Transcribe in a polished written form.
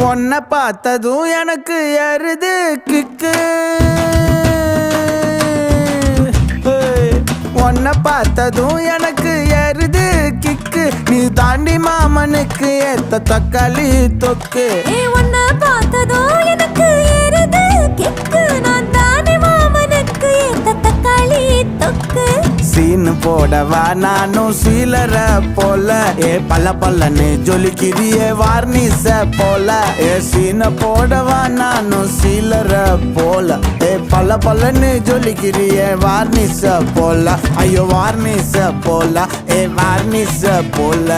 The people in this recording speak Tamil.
உன்னை பார்த்ததும் எனக்கு ஏறுது கிக்கு. உன்னை பார்த்ததும் எனக்கு ஏறுது கிக்கு. நீ தாண்டி மாமனுக்கு ஏத்த தக்காளி தொக்கு. உன்னை பார்த்ததும் எனக்கு ஏறுது கிக்கு. நான் தாண்டி மாமனுக்கு ஏத்த தக்காளி தொக்கு. சீனு போடவா நானும் சீலர போல. பல்ல பல்லன்னு ஜொலிக்கிறியே வார்னிச போல. சீன போடவா நானும் சீலர போல. பல்ல பல்லன்னு ஜொலிக்கிறியே வார்னிச போல. ஐயோ வார்னிச போல. வார்னிச போல.